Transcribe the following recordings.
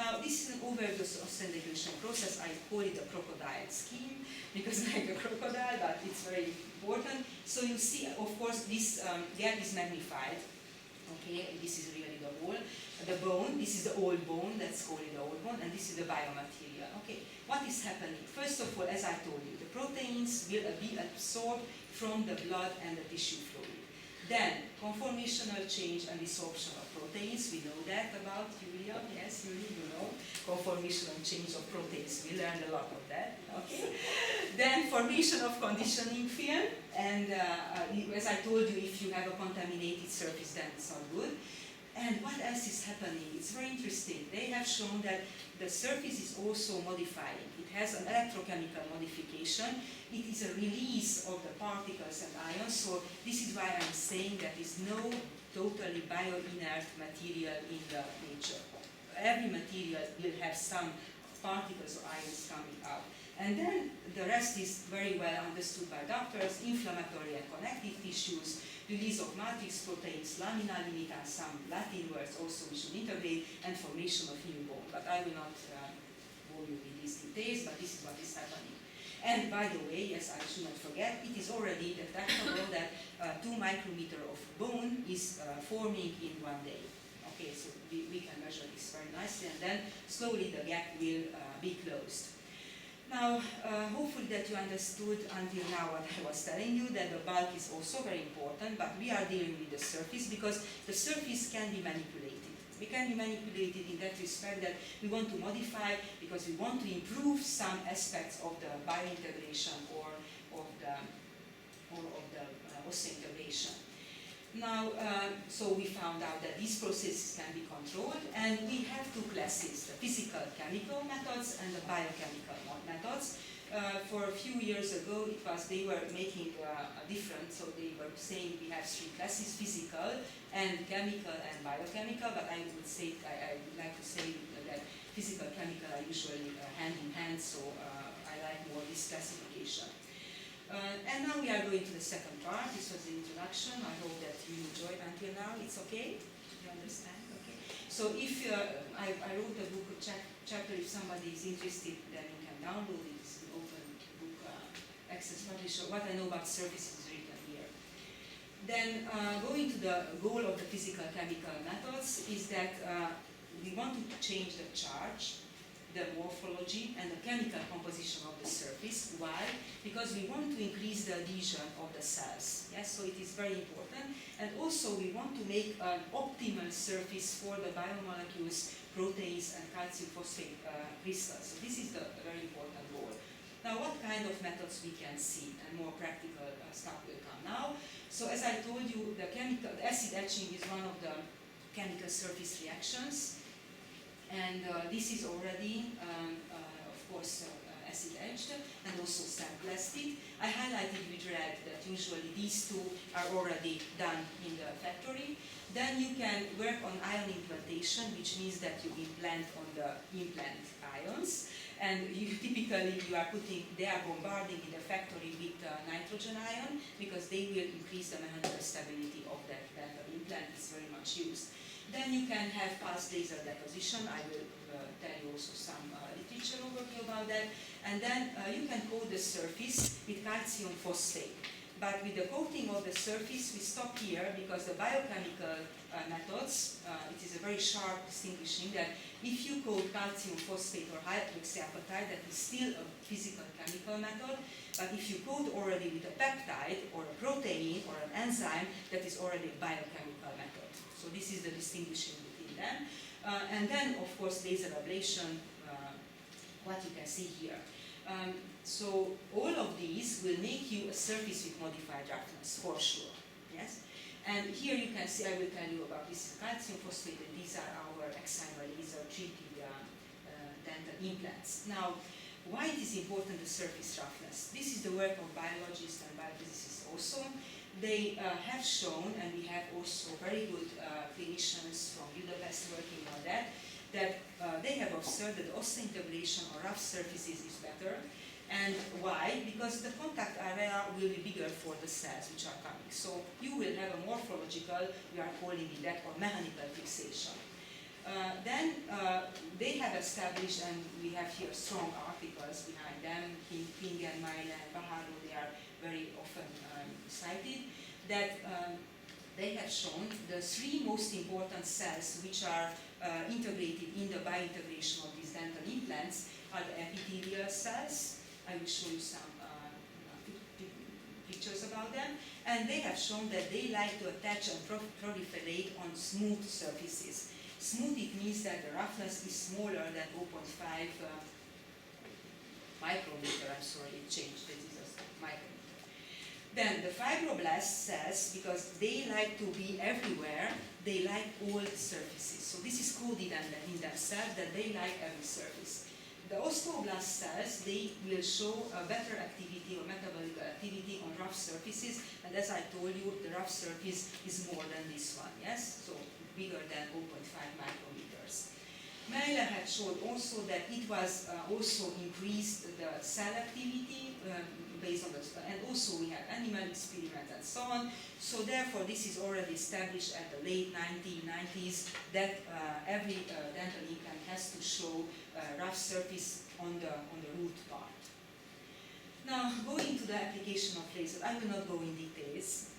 Now, this is an overdose osteointegration process. I call it a crocodile scheme because like a crocodile, but it's very important. So you see, of course, this gap is magnified. Okay, this is really the wall. The bone, this is the old bone, let's call it the old bone, and this is the biomaterial. Okay, what is happening? First of all, as I told you, the proteins will be absorbed from the blood and the tissue fluid. Then, conformational change and desorption of proteins, we know that about urea, yes, you know, conformational change of proteins, we learned a lot of that, okay? Then, formation of conditioning film, and as I told you, if you have a contaminated surface, then it's not good. And what else is happening? It's very interesting. They have shown that the surface is also modifying. It has an electrochemical modification. It is a release of the particles and ions. So this is why I'm saying that there is no totally bio-inert material in the nature. Every material will have some particles or ions coming out. And then the rest is very well understood by doctors: inflammatory and connective tissues, release of matrix proteins, lamina limita, some Latin words also we should integrate, and formation of new bone. But I will not bore you with these details, but this is what is happening. And by the way, yes, I should not forget, it is already detectable that 2 micrometer of bone is forming in 1 day. Okay, so we can measure this very nicely, and then slowly the gap will be closed. Now, hopefully that you understood until now what I was telling you, that the bulk is also very important, but we are dealing with the surface because the surface can be manipulated. We can be manipulated in that respect that we want to modify because we want to improve some aspects of the biointegration or of the osseointegration. Now, so we found out that these processes can be controlled, and we have 2 classes, the physical chemical methods and the biochemical methods. For a few years ago, they were making a difference, so they were saying we have 3 classes, physical and chemical and biochemical, but I would say, I would like to say that physical chemical are usually hand in hand, so I like more this classification. And now we are going to the second part. This was the introduction. I hope that you enjoyed until now. It's okay? You understand? Okay. So if I wrote a book chapter, if somebody is interested, then you can download it. It's an open book, access publisher. What I know about surfaces is written here. Then going to the goal of the physical chemical methods is that we want to change the charge, the morphology, and the chemical composition of the surface. Why? Because we want to increase the adhesion of the cells. Yes, so it is very important. And also we want to make an optimal surface for the biomolecules, proteins, and calcium phosphate crystals. So this is the very important goal. Now, what kind of methods we can see, and more practical stuff will come now. So as I told you, the acid etching is one of the chemical surface reactions. And this is already, of course, acid etched and also sandblasted. I highlighted with red that usually these 2 are already done in the factory. Then you can work on ion implantation, which means that you implant on the implant ions. And typically they are bombarding in the factory with nitrogen ion because they will increase the mechanical stability of that implant. Is very much used. Then you can have pulse laser deposition. I will tell you also some literature overview about that. And then you can coat the surface with calcium phosphate. But with the coating of the surface, we stop here because the biochemical methods, it is a very sharp distinguishing that if you coat calcium phosphate or hydroxyapatite, that is still a physical chemical method. But if you coat already with a peptide or a protein or an enzyme, that is already a biochemical method. So this is the distinguishing between them. And then, of course, laser ablation, what you can see here. So all of these will make you a surface with modified roughness, for sure. Yes? And here you can see, I will tell you about this calcium phosphate, and these are our excimer laser treated dental implants. Now, why it is important, the surface roughness? This is the work of biologists and biophysicists also. They have shown, and we have also very good clinicians from Budapest working on that, they have observed that osseointegration on rough surfaces is better. And why? Because the contact area will be bigger for the cells which are coming. So you will have a morphological, we are calling it that, or mechanical fixation. Then they have established, and we have here strong articles behind them, Kinga and Baharo, they are very often cited, that they have shown the three most important cells which are integrated in the biointegration of these dental implants are the epithelial cells. I will show you some pictures about them. And they have shown that they like to attach and proliferate on smooth surfaces. Smooth, it means that the roughness is smaller than 0.5 micrometer. I'm sorry, it changed. This is a micrometer. Then the fibroblast cells, because they like to be everywhere, they like all surfaces. So this is coded in themselves that they like every surface. The osteoblast cells, they will show a better activity or metabolic activity on rough surfaces, and as I told you, the rough surface is more than this one, yes? So bigger than 0.5 micrometers. Mailer had showed also that it was also increased the cell activity based on the, and also we have animal experiments and so on. So therefore this is already established at the late 1990s that every dental implant has to show rough surface on the root part. Now, going to the application of lasers, I will not go in details,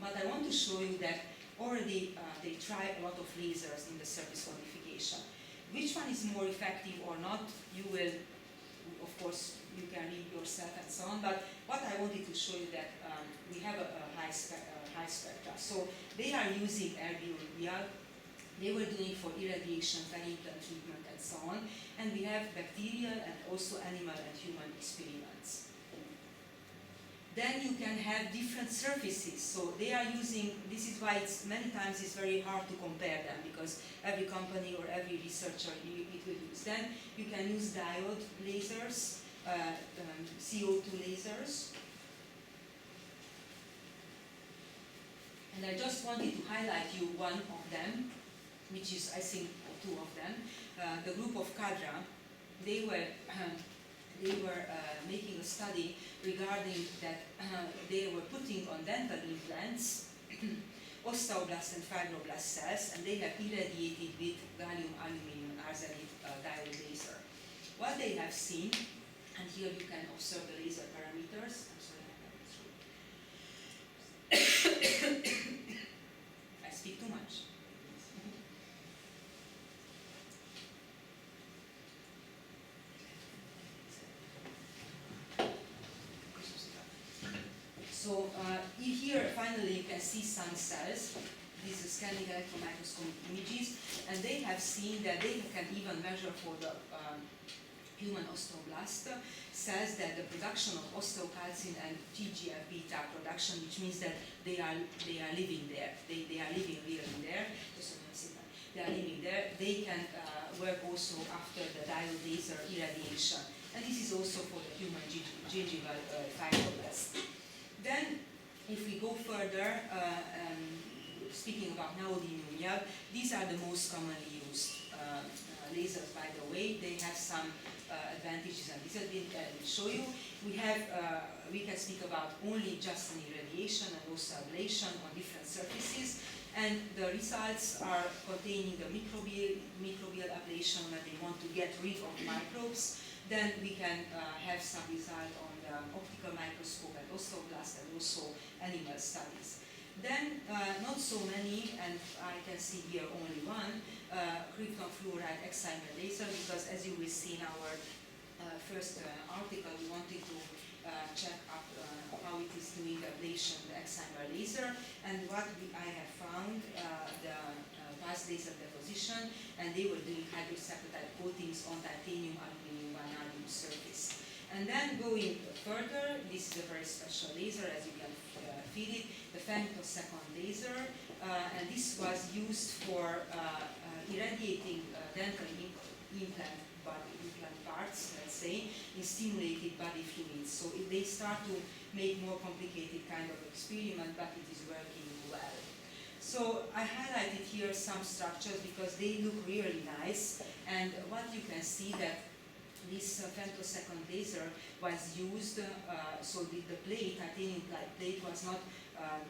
but I want to show you that already they try a lot of lasers in the surface modification. Which one is more effective or not, you will, of course, you can read yourself and so on, but what I wanted to show you that we have a high spectra. So they are using RDO, they were doing for irradiation, peri-implant treatment and so on, and we have bacterial and also animal and human experiments. Then you can have different surfaces. So they are using, this is why it's many times it's very hard to compare them, because every company or every researcher it will use. Then you can use diode lasers, CO2 lasers. And I just wanted to highlight you one of them, which is, I think, two of them. The group of Kadra, they were making a study regarding that they were putting on dental implants osteoblast and fibroblast cells, and they have irradiated with gallium aluminum arsenide diode laser. What they have seen, and here you can observe the laser parameters. I'm sorry, I speak too much. So here finally you can see some cells. These are scanning electron microscopic images, and they have seen that they can even measure for the human osteoblast cells that the production of osteocalcin and TGF-beta production, which means that they are living there. They are living really there. They are living there. They can work also after the diode laser irradiation, and this is also for the human gingival fibroblast. Then, if we go further, speaking about neodymium, these are the most commonly used lasers, by the way. They have some advantages and disadvantages I will show you. We can speak about only just an irradiation and also ablation on different surfaces. And the results are containing the microbial ablation when they want to get rid of microbes. Then we can have some result on the optical microscope and osteoblast and also animal studies. Then not so many, and I can see here only one, krypton fluoride excimer laser, because as you will see in our first article, we wanted to check up how it is doing the ablation, the excimer laser, and what I have found, the pulse laser deposition, and they were doing hydroxyapatite coatings on titanium, aluminum, vanadium surface. And then going further, this is a very special laser, as you can feel it, the femtosecond laser, and this was used for irradiating dental implant parts, let's say, in stimulated body fluids. So if they start to make more complicated kind of experiment, but it is working well. So I highlighted here some structures because they look really nice, and what you can see that this femtosecond laser was used, so the plate, titanium plate, was not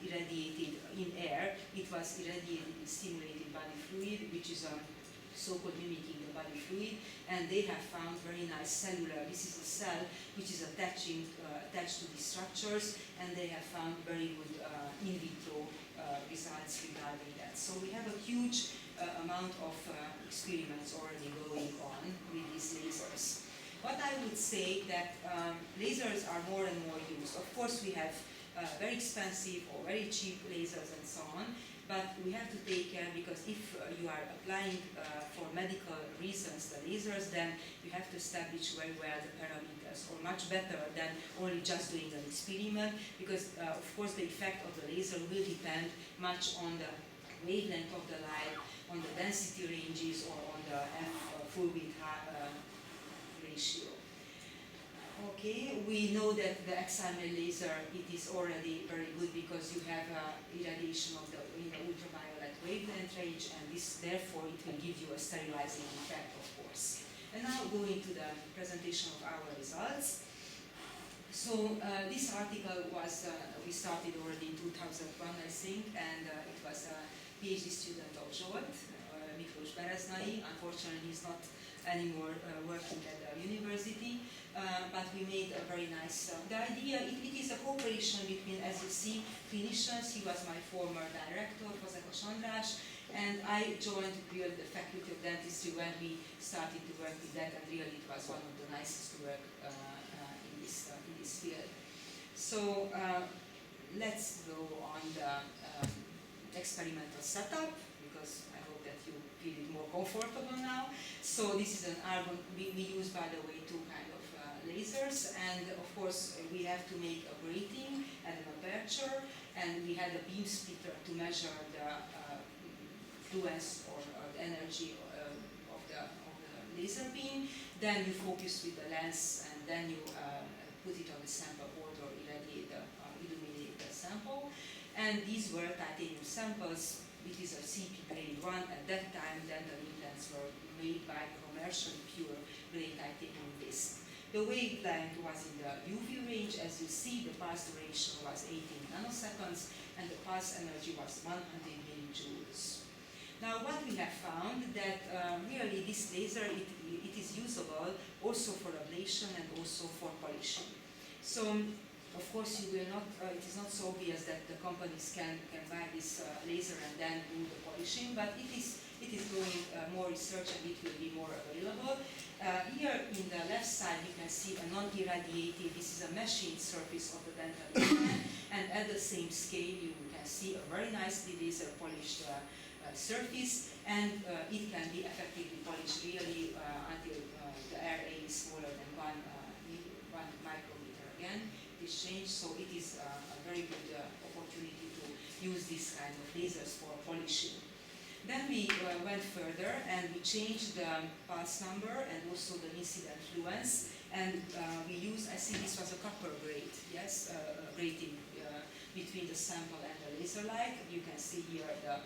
irradiated in air, it was irradiated in stimulated body fluid, which is a so-called mimicking the body fluid, and they have found very nice cellular, this is a cell which is attached to these structures, and they have found very good in vitro results regarding that. So we have a huge amount of experiments already going on with these lasers. What I would say that lasers are more and more used. Of course we have very expensive or very cheap lasers and so on, but we have to take care, because if you are applying for medical reasons the lasers, then you have to establish very well the parameters, or much better than only just doing an experiment, because of course the effect of the laser will depend much on the wavelength of the light, on the density ranges, or on the full width ratio. Okay, we know that the XRML laser, it is already very good because you have irradiation of the ultraviolet wavelength range, and this, therefore it will give you a sterilizing effect, of course. And now going to the presentation of our results. So this article was, we started already in 2001, I think, and it was a PhD student of Zsolt, Miklós Bereznai. Unfortunately, he's not anymore working at the university, but we made a very nice, the idea, it is a cooperation between, as you see, clinicians. He was my former director, Fazekas András, and I joined really the Faculty of Dentistry when we started to work with that, and really it was one of the nicest work in this field. So let's go on the experimental setup, because I hope that you feel it more comfortable now. So this is an argon, we use, by the way, two kind of lasers, and of course we have to make a grating and an aperture, and we had a beam splitter to measure the fluence or the energy of the laser beam. Then you focus with the lens, and then you put it on the sample board or illuminate the sample. And these were titanium samples. It is a CP grade 1 at that time. Then the implants were made by commercial pure grade titanium disc. The wavelength was in the UV range. As you see, the pulse duration was 18 nanoseconds, and the pulse energy was 100 millijoules. Now, what we have found that really this laser, it is usable also for ablation and also for polishing. So, of course, you will not. It is not so obvious that the companies can buy this laser and then do the polishing, but it is going more research, and it will be more available. Here in the left side, you can see a non-irradiated. This is a machined surface of the dental implant, and at the same scale, you can see a very nicely laser polished surface, and it can be effectively polished really until the RA is smaller than 1 micrometer again. This change, so it is a very good opportunity to use this kind of lasers for polishing. Then we went further, and we changed the pulse number and also the incident fluence, and we used, I think this was a copper grate, yes, grating between the sample and the laser light. You can see here the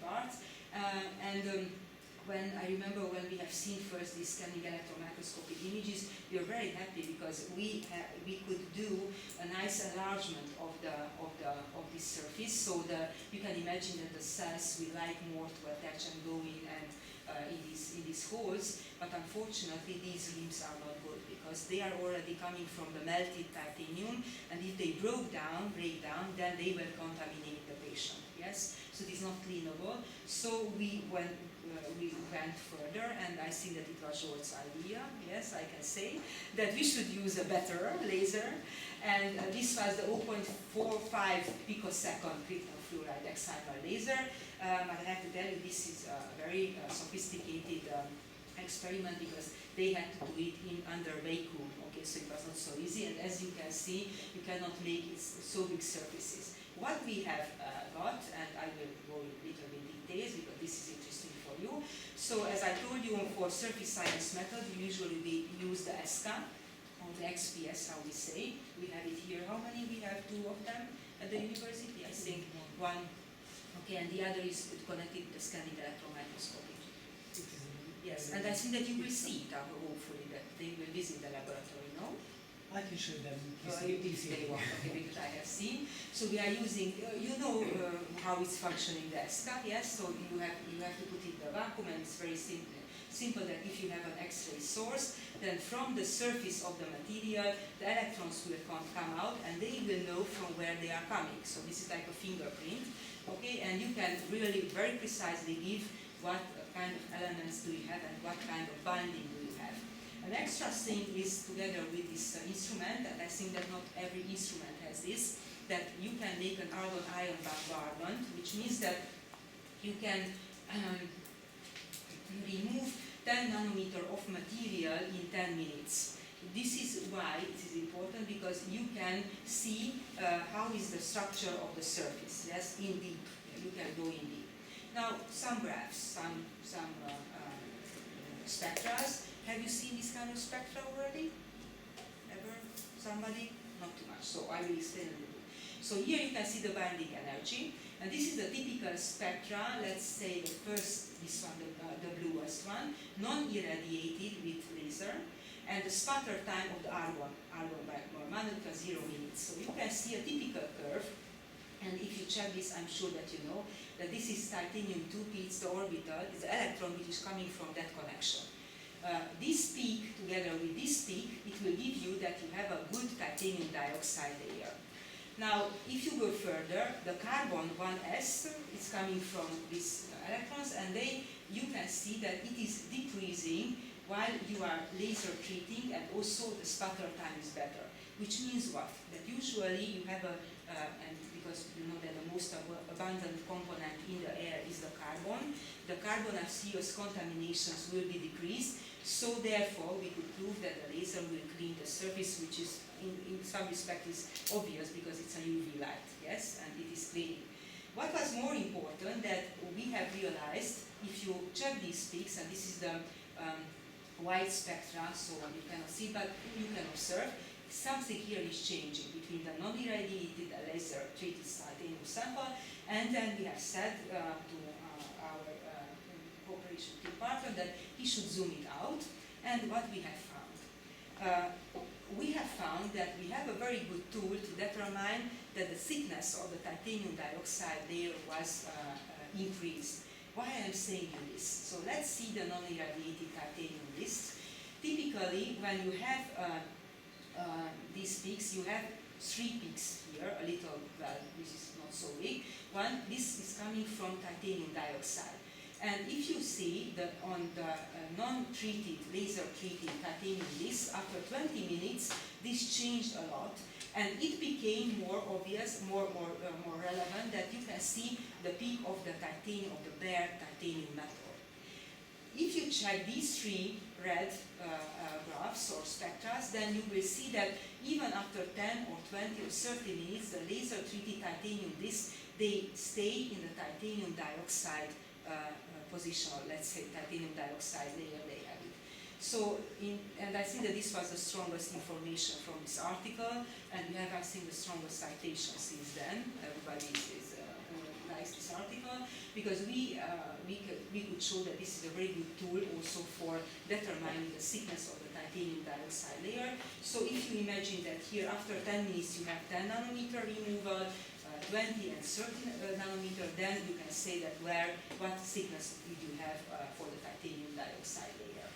parts, when I remember when we have seen first these scanning electron microscopic images, we were very happy because we could do a nice enlargement of this surface. So you can imagine that the cells will like more to attach and go in and in these holes. But unfortunately, these limbs are not good because they are already coming from the melted titanium, and if they break down, then they will contaminate the patient. Yes, so it is not cleanable. So we went further, and I think that it was Zsolt's idea, yes, I can say, that we should use a better laser, and this was the 0.45 picosecond crystal fluoride XRML laser. But I have to tell you, this is a very sophisticated experiment because they had to do it under vacuum, okay, so it was not so easy, and as you can see, you cannot make it so big surfaces. What we have got, and I will go in a little bit details because this is interesting for you. So as I told you, for surface science method, usually we use the SCA, or the XPS, how we say. We have it here. How many? We have 2 of them at the university. I think 1. Okay, and the other is connected to the scanning electron microscopy. Yes, and I think that you will see it, hopefully, that they will visit the laboratory, no? I can show them. You display one, okay, because I have seen. So we are using, you know how it's functioning the ESCA, yes? So you have to put in the vacuum, and it's very simple. Simple that if you have an X-ray source, then from the surface of the material, the electrons will come out, and they will know from where they are coming. So this is like a fingerprint, okay? And you can really very precisely give what kind of elements do you have and what kind of binding do you have. An extra thing is, together with this instrument, and I think that not every instrument has this, that you can make an argon-ion bombardment, which means that you can remove 10 nanometer of material in 10 minutes. This is why it is important, because you can see how is the structure of the surface, yes, in deep. You can go in deep. Now, some graphs, some spectras. Have you seen this kind of spectra already? Ever? Somebody? Not too much, so I will explain a little bit. So here you can see the binding energy, and this is the typical spectra. Let's say the first, this one, the bluest one, non-irradiated with laser, and the sputter time of the argon by 0 minutes. So you can see a typical curve, and if you check this, I'm sure that you know that this is titanium 2p, it's the orbital, it's the electron which is coming from that connection. This peak, together with this peak, it will give you that you have a good titanium dioxide layer. Now, if you go further, the carbon 1s is coming from these electrons, and you can see that it is decreasing while you are laser treating, and also the sputter time is better. Which means what? That usually you have and because you know that the most abundant component in the air is the carbon of serious contaminations will be decreased. So therefore, we could prove that the laser will clean the surface, which is in some respect is obvious because it's a UV light, yes, and it is cleaning. What was more important that we have realized, if you check these peaks, and this is the white spectra, so you cannot see, but you can observe, something here is changing between the non-irradiated laser treated titanium sample, and then we have said to our cooperation partner that he should zoom it out. And what we have found? We have found that we have a very good tool to determine that the thickness of the titanium dioxide layer was increased. Why am I saying you this? So let's see the non-irradiated titanium list. Typically, when you have these peaks, you have 3 peaks here, a little, well, this is not so big. One, this is coming from titanium dioxide. And if you see that on the non-treated, laser-treated titanium list, after 20 minutes, this changed a lot. And it became more obvious, more relevant, that you can see the peak of the titanium, of the bare titanium metal. If you check these 3 red graphs or spectra, then you will see that even after 10 or 20 or 30 minutes, the laser-treated titanium discs, they stay in the titanium dioxide position, or let's say titanium dioxide layer they have it. So, and I think that this was the strongest information from this article, and we have, I think, the strongest citation since then. Everybody likes this article, because we could show that this is a very good tool also for determining the thickness of the titanium dioxide layer. So if you imagine that here after 10 minutes you have 10 nanometer removal, 20 and 30 nanometer, then you can say that what thickness did you have for the titanium dioxide layer.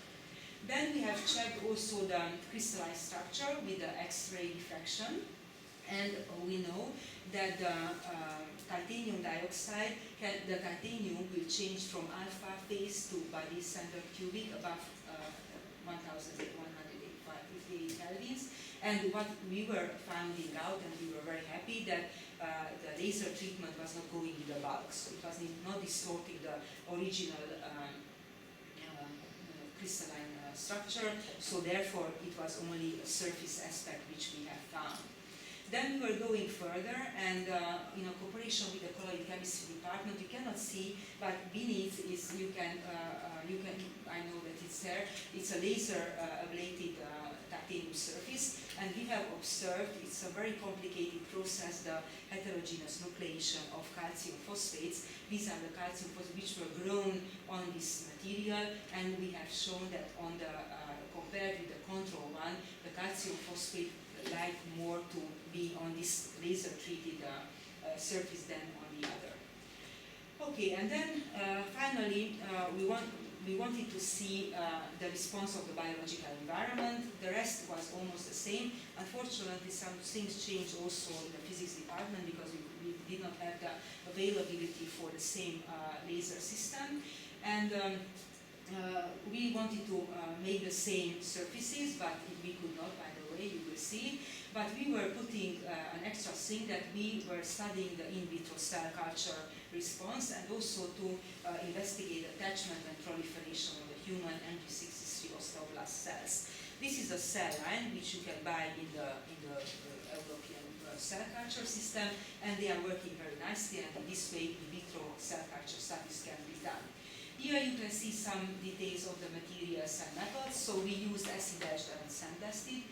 Then we have checked also the crystalline structure with the X-ray diffraction, and we know that the titanium dioxide, the titanium will change from alpha phase to body center cubic above 1158 kelvins. And what we were finding out, and we were very happy, that the laser treatment was not going in the bulk, so it was not distorting the original crystalline structure, so therefore it was only a surface aspect which we have found. Then we were going further, and in a cooperation with the colloid chemistry department, you cannot see, but beneath is you can I know that it's there. It's a laser ablated titanium surface, and we have observed it's a very complicated process, the heterogeneous nucleation of calcium phosphates. These are the calcium phosphates which were grown on this material, and we have shown that on the compared with the control one, the calcium phosphate like more to be on this laser treated surface than on the other. Okay, and then finally we wanted to see the response of the biological environment. The rest was almost the same. Unfortunately, some things changed also in the physics department because we did not have the availability for the same laser system. And we wanted to make the same surfaces, but we could not, by the way, you will see. But we were putting an extra thing that we were studying the in vitro cell culture response and also to investigate attachment and proliferation of the human MG63 osteoblast cells. This is a cell line which you can buy in the European cell culture system, and they are working very nicely, and in this way in vitro cell culture studies can be done. Here you can see some details of the materials and methods. So we used acid-etched and sandblasted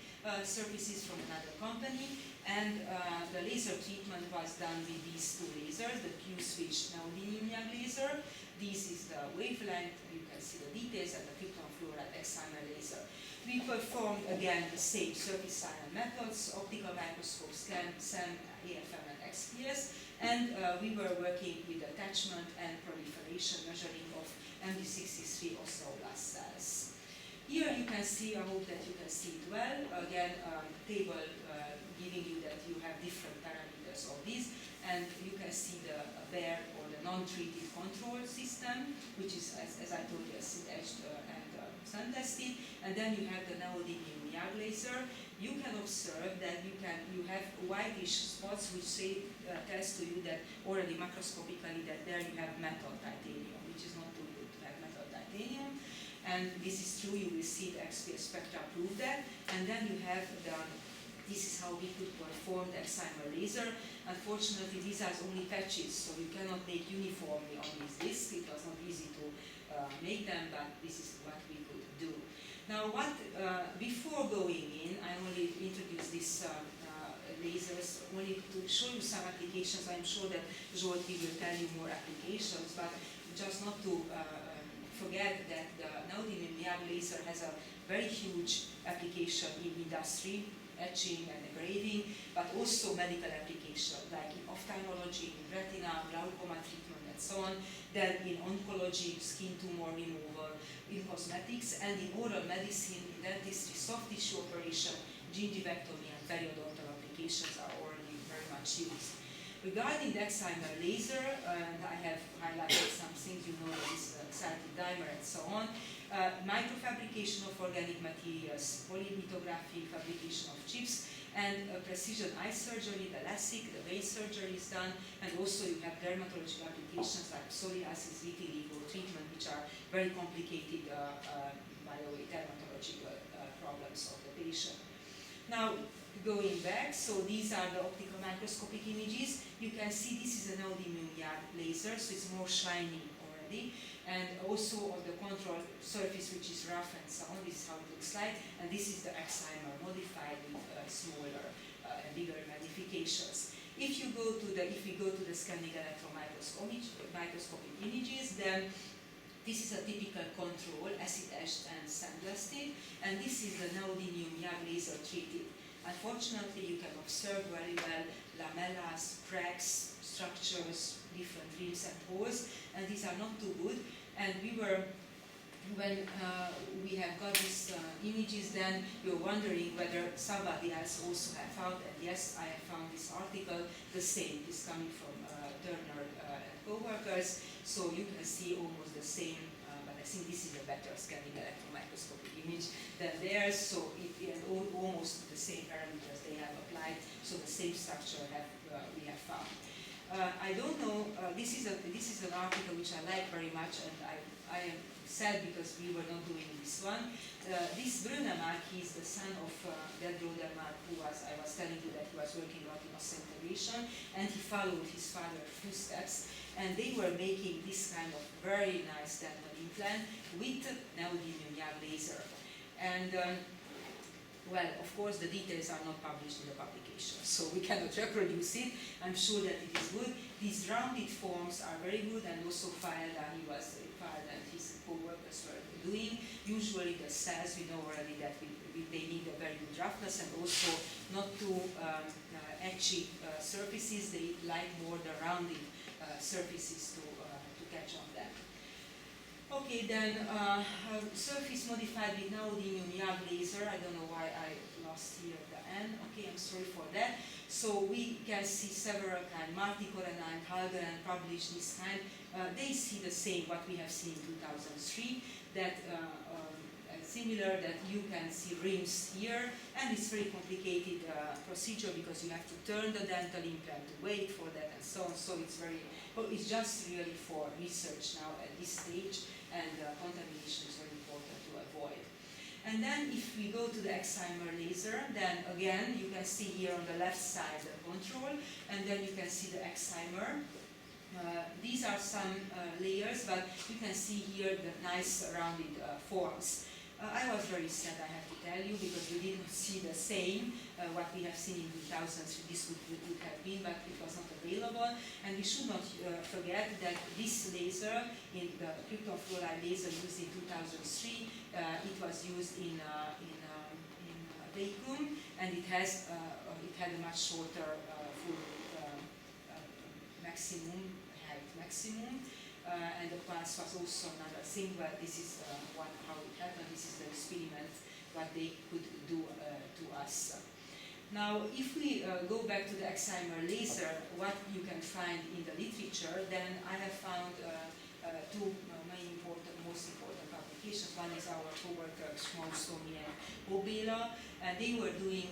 surfaces from another company, and the laser treatment was done with these two lasers, the Q-switch neodymium laser. This is the wavelength, you can see the details, and the krypton fluoride excimer laser. We performed again the same surface ion methods, optical microscope, scan, SEM, AFM, and XPS, and we were working with attachment and proliferation measuring of MD63 osteoblast cells. Here you can see, I hope that you can see it well, again table giving you that you have different parameters of these, and you can see the bare or the non-treated control system, which is, as I told you, acid-etched and sandblasted, and then you have the neodymium YAG laser. You can observe that you have whitish spots which tells to you that already macroscopically that there you have metal titanium, which is not too good to have metal titanium. And this is true, you will see the XPS spectra prove that. And then you have this is how we could perform the excimer laser. Unfortunately, these are only patches, so you cannot make uniformly on these discs. It was not easy to make them, but this is what we could do. Now, before going in, I only introduced these lasers only to show you some applications. I'm sure that Zsolti will tell you more applications, but just not to forget that the neodymium YAG laser has a very huge application in industry, etching and engraving, but also medical application like in ophthalmology, in retina, glaucoma treatment, and so on. Then in oncology, skin tumor removal, in cosmetics, and in oral medicine, in dentistry, soft tissue operation, gingivectomy, and periodontal applications are already very much used. Regarding the excimer laser, and I have highlighted some things, you know, this excited dimer and so on, microfabrication of organic materials, polylithography, fabrication of chips, and precision eye surgery, the LASIK, the vein surgery is done, and also you have dermatological applications like psoriasis, vitiligo treatment, which are very complicated, by the way, dermatological problems of the patient. Now, going back, so these are the optical microscopic images. You can see this is a neodymium YAG laser, so it's more shiny already. And also on the control surface, which is rough and so on, this is how it looks like. And this is the excimer modified with smaller and bigger magnifications. If we go to the scanning electron microscopic images, then this is a typical control, acid-etched and sandblasted, and this is the neodymium YAG laser treated. Unfortunately, you can observe very well lamellas, cracks, structures, different rims and holes, and these are not too good. And when we have got these images, then you're wondering whether somebody else also have found, and yes, I have found this article, the same, is coming from Turner and co-workers, so you can see almost the same, but I think this is a better scanning electron microscopic image than theirs, so almost the same parameters they have applied, so the same structure we have found. I don't know, this is an article which I like very much, and I am sad because we were not doing this one. This Brönemark, he is the son of that Brönemark who was, I was telling you that he was working a lot in osseointegration, and he followed his father's footsteps, and they were making this kind of very nice dental implant with neodymium laser. And well, of course, the details are not published in the publication, so we cannot reproduce it. I'm sure that it is good. These rounded forms are very good, and also filed, filed and his co-workers were doing. Usually the cells, we know already that they need a very good roughness, and also not too etchy surfaces. They like more the rounded surfaces to catch on them. Okay, then surface modified with neodymium laser. I don't know why I lost here the N. Okay, I'm sorry for that. So we can see several kind, multi-coronine, Halgren published this kind. They see the same, what we have seen in 2003, that similar, that you can see rims here, and it's very complicated procedure because you have to turn the dental implant to wait for that and so on. So it's very, well, it's just really for research now at this stage, and contamination is very important to avoid. And then if we go to the excimer laser, then again you can see here on the left side the control, and then you can see the excimer. These are some layers, but you can see here the nice rounded forms. I was very sad, I have to tell you, because we didn't see the same, what we have seen in 2003, this would have been, but it was not available. And we should not forget that this laser, in the krypton fluoride laser used in 2003, it was used in vacuum, and it had a much shorter full maximum. And the pulse was also another thing, but this is how it happened. This is the experiment, what they could do to us. Now, if we go back to the excimer laser, what you can find in the literature, then I have found two most important publications. One is our co-workers, Schmonstomi and Obela, and they were doing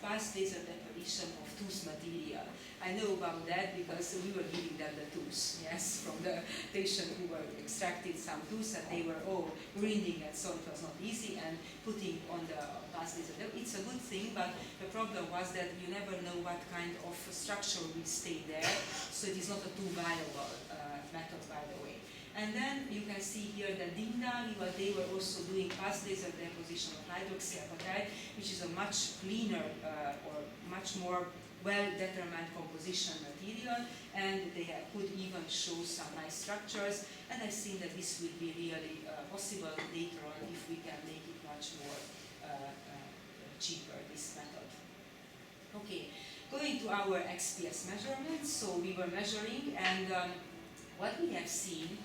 pulse laser deposition of tooth material. I know about that because we were giving them the tooth, yes, from the patient who were extracted some tooth, and they were all grinding, and so it was not easy, and putting on the pulse laser. It's a good thing, but the problem was that you never know what kind of structure will stay there, so it is not a too viable method, by the way. And then you can see here that Dinda, they were also doing pulse laser deposition of hydroxyapatite, which is a much cleaner or much more well-determined composition material, and they could even show some nice structures, and I think that this will be really possible later on if we can make it much more cheaper, this method. Okay, going to our XPS measurements, so we were measuring, and what we have seen,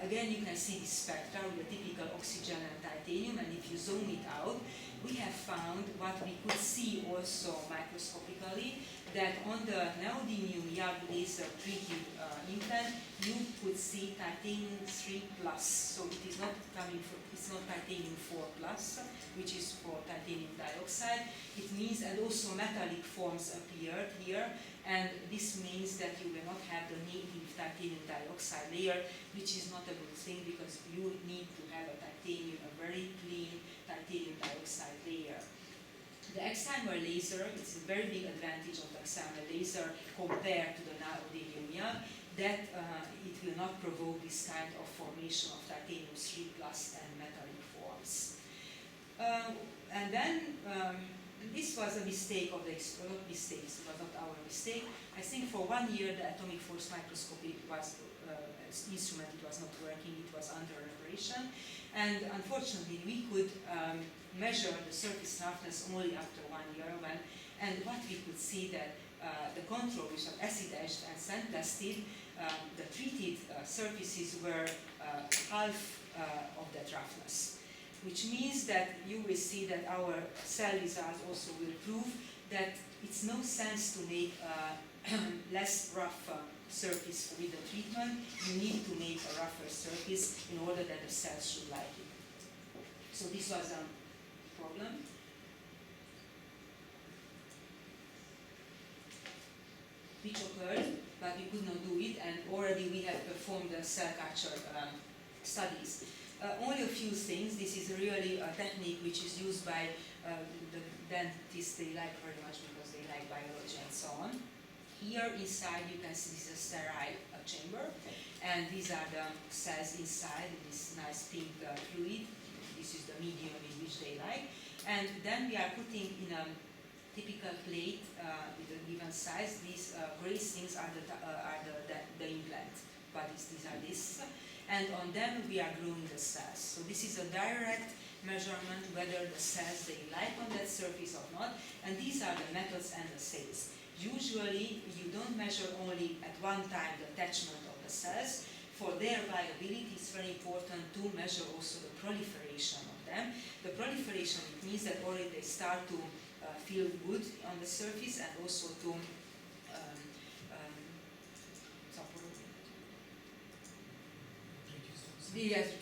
again you can see the spectra with the typical oxygen and titanium, and if you zoom it out, we have found what we could see also microscopically, that on the neodymium laser treated implant, you could see titanium 3+. So it is not coming from, it's not titanium 4+, which is for titanium dioxide. It means, and also metallic forms appeared here, and this means that you will not have the native titanium dioxide layer, which is not a good thing because you need to have a titanium, a very clean titanium dioxide layer. The excimer laser, it's a very big advantage of the excimer laser compared to the neodymium, that it will not provoke this kind of formation of titanium 3+ and metallic forms. And then this was a mistake of the mistakes, it was not our mistake. I think for 1 year the atomic force microscopy was instrument, it was not working, it was under reparation, and unfortunately we could measure the surface roughness only after 1 year, and what we could see that the control, which was acid etched and sandblasted, the treated surfaces were half of that roughness, which means that you will see that our cell results also will prove that it's no sense to make less rough surface with the treatment. You need to make a rougher surface in order that the cells should like it. So this was a problem. Which occurred, but we could not do it, and already we had performed the cell culture studies. Only a few things. This is really a technique which is used by the dentists. They like very much because they like biology and so on. Here inside you can see this is a sterile chamber, and these are the cells inside this nice pink fluid. This is the medium in which they like. And then we are putting in a typical plate with a given size. These gray things are the implant bodies. These are this. And on them we are growing the cells. So this is a direct measurement whether the cells they like on that surface or not. And these are the methods and the assays. Usually you don't measure only at one time the attachment of the cells. For their viability, it's very important to measure also the proliferation of them. The proliferation, it means that already they start to feel good on the surface, and also to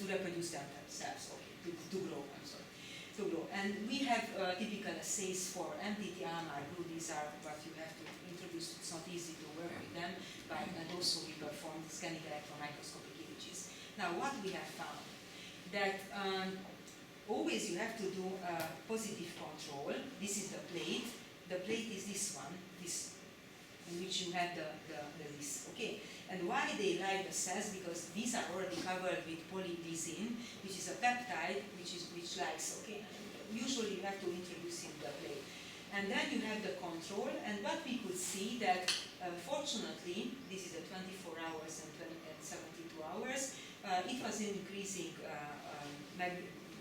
reproduce themselves, okay, to grow, I'm sorry, to grow. And we have typical assays for MTT, LAMELIS glue. These are what you have to introduce. It's not easy to work with them, and also we perform scanning electron microscopic images. Now, what we have found, that always you have to do a positive control. This is the plate. The plate is this one, this, in which you have the this, okay? And why they like the cells? Because these are already covered with polylysine, which is a peptide which likes, okay? Usually you have to introduce in the plate. And then you have the control, and what we could see that, fortunately, this is a 24 hours and 72 hours, it was increasing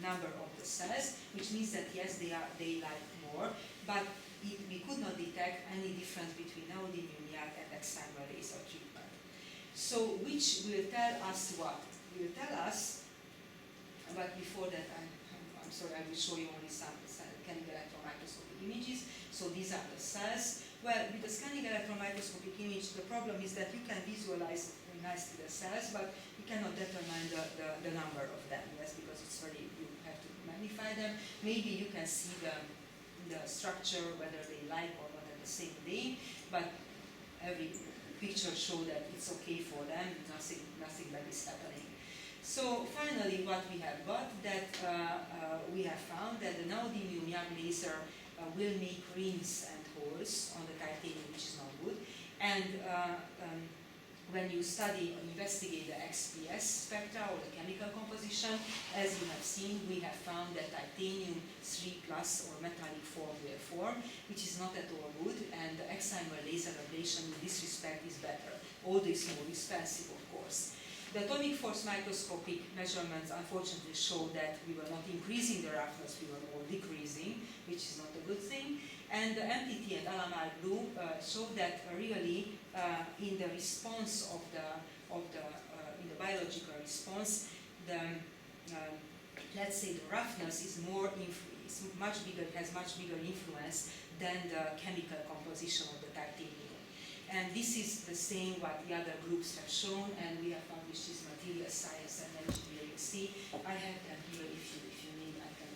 number of the cells, which means that yes, they like more, but we could not detect any difference between neodymium-YAG and excimer laser treatment. So, which will tell us what? Will tell us, but before that, I'm sorry, I will show you only some scanning electron microscopic images. So these are the cells. Well, with the scanning electron microscopic image, the problem is that you can visualize very nicely the cells, but you cannot determine the number of them, yes, because it's very, you have to magnify them. Maybe you can see the structure, whether they like or not at the same day, but every picture shows that it's okay for them, nothing bad is happening. So finally, what we have got, that we have found that the neodymium-YAG laser will make rings and holes on the titanium, which is not good. And when you study or investigate the XPS spectra or the chemical composition, as you have seen, we have found that titanium 3+ or metallic form will form, which is not at all good, and the excimer laser ablation in this respect is better, although it's more expensive, of course. The atomic force microscopic measurements unfortunately show that we were not increasing the roughness, we were more decreasing, which is not a good thing. And the MTT and LAMELIS glue show that really in the response of in the biological response, let's say the roughness is has much bigger influence than the chemical composition of the titanium. And this is the same what the other groups have shown, and we have published this Material Science and Engineering. See, I have them here if you need, I can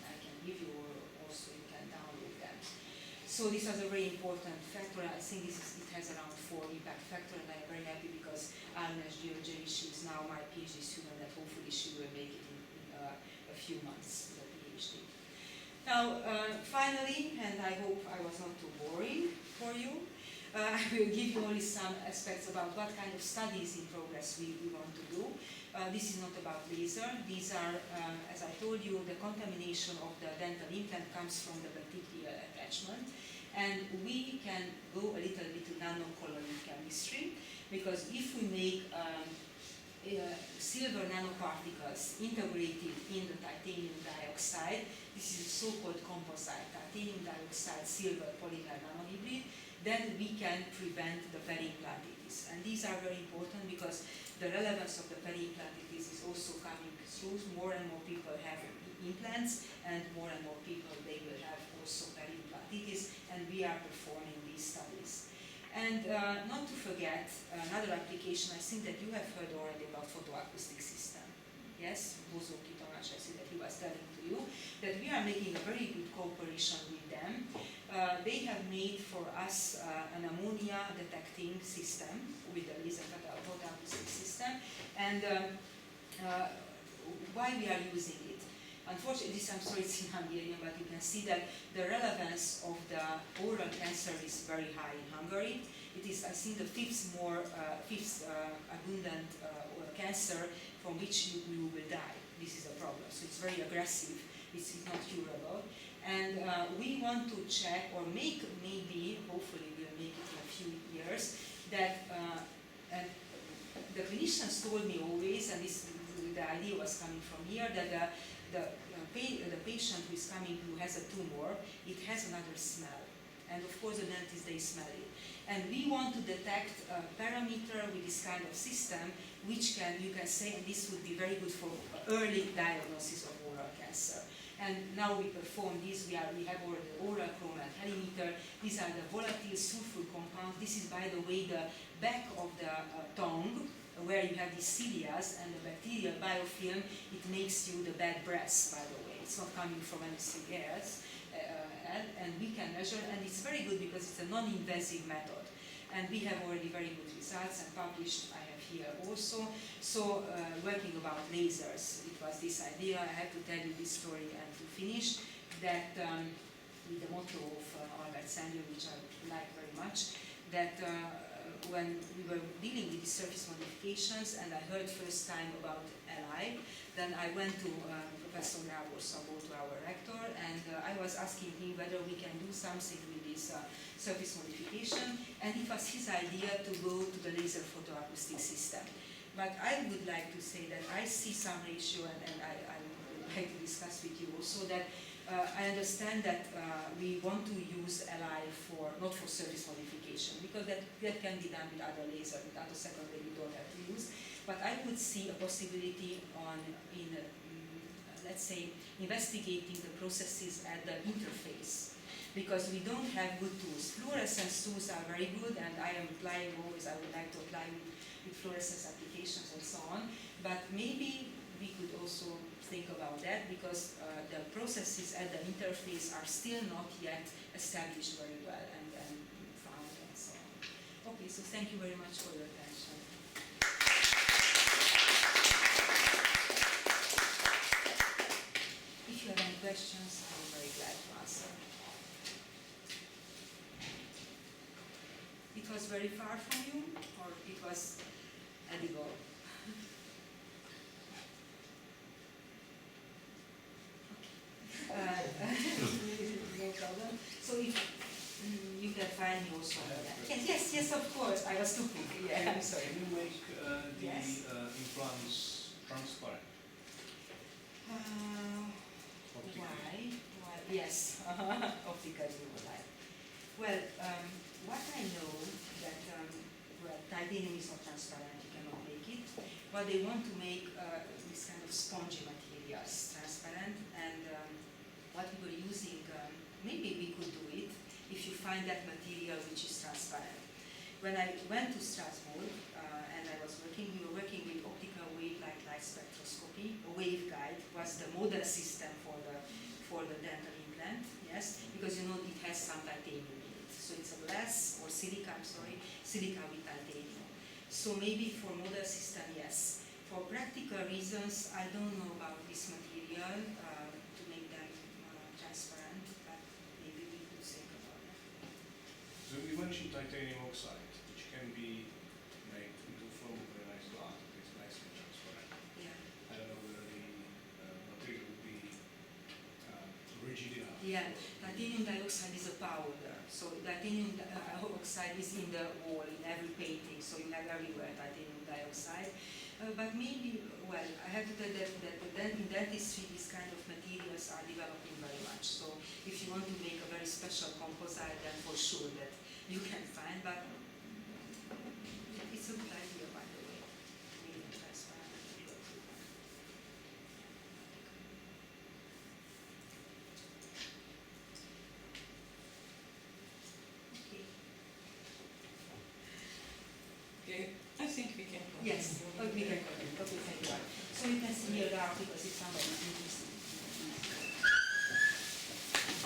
give you, or also you can download them. So this was a very important factor. I think it has around 4 impact factor, and I'm very happy because LAMELIS14thJuly2015, she is now my PhD student, and hopefully she will make it in a few months, the PhD. Now, finally, and I hope I was not too boring for you, I will give you only some aspects about what kind of studies in progress we want to do. This is not about laser. These are, as I told you, the contamination of the dental implant comes from the bacterial attachment. And we can go a little bit to nanocolloid chemistry, because if we make silver nanoparticles integrated in the titanium dioxide, this is a so-called composite, titanium dioxide silver polymer nanohybrid, then we can prevent the periimplantitis. And these are very important because the relevance of the periimplantitis is also coming through. More and more people have implants, and more people they will have also periimplantitis, and we are performing these studies. And not to forget another application, I think that you have heard already about photoacoustic system. Yes, Bozoki Tamás, I see that he was telling to you that we are making a very good cooperation with them. They have made for us an ammonia detecting system with the laser photoacoustic system, and why we are using it. Unfortunately, I'm sorry it's in Hungarian, but you can see that the relevance of the oral cancer is very high in Hungary. It is, I think, the fifth abundant cancer from which you will die. This is a problem. So it's very aggressive. It's not curable. And we want to check, or make, maybe, hopefully we'll make it in a few years, that and the clinicians told me always, and this, the idea was coming from here, that the patient who is coming, who has a tumor, it has another smell. And of course the dentist, they smell it. And we want to detect a parameter with this kind of system, which you can say, and this would be very good for early diagnosis of oral cancer. And now we perform this, we have already the oral chromal helimeter. These are the volatile sulfur compounds. This is, by the way, the back of the tongue, where you have the cilias and the bacterial biofilm. It makes you the bad breath, by the way. It's not coming from anything else. And we can measure, and it's very good because it's a non-invasive method. And we have already very good results and published, I have here also. So working about lasers, it was this idea. I have to tell you this story and to finish, that with the motto of Albert Sandler, which I like very much, that when we were dealing with the surface modifications and I heard first time about LI, then I went to Professor Gábor Szabó, to our rector, and I was asking him whether we can do something with this surface modification, and it was his idea to go to the laser photoacoustic system. But I would like to say that I see some ratio, and I would like to discuss with you also that I understand that we want to use LI not for surface modification, because that can be done with other laser, with other secondary we don't have to use. But I would see a possibility in let's say, investigating the processes at the interface, because we don't have good tools. Fluorescence tools are very good, and I am applying always, I would like to apply with fluorescence applications and so on, but maybe we could also think about that, because the processes at the interface are still not yet established very well and found and so on. Okay, so thank you very much for your attention. If you have any questions, I'm very glad to answer. It was very far from you, or it was edible? No problem. So if you can find me also on that. Yes, of course. I was too quick. Yeah, I'm sorry. Can you make the implants transparent? Why? Yes, optically you would like. Well, what I know that titanium is not transparent, you cannot make it, but they want to make this kind of spongy materials transparent, and what we were using, maybe we could do it if you find that material which is transparent. When I went to Strasbourg and I was working, we were working with optical wave-like light spectroscopy. A waveguide was the model system for the dental implant, yes, because you know it has some titanium in it. So it's a glass or silica, silica with titanium. So maybe for model system, yes. For practical reasons, I don't know about this material to make them transparent, but maybe we could think about it. So you mentioned titanium oxide, which can be made into a form of very nice glass. It's nicely transparent. Yeah. I don't know whether the material would be rigid enough. Yeah, titanium dioxide is a powder. So titanium dioxide is in the wall, in every painting, so you have everywhere titanium dioxide. But maybe, well, I have to tell that in dentistry these kind of materials are developing very much. So if you want to make a very special composite, then for sure that you can find, but it's a good idea, why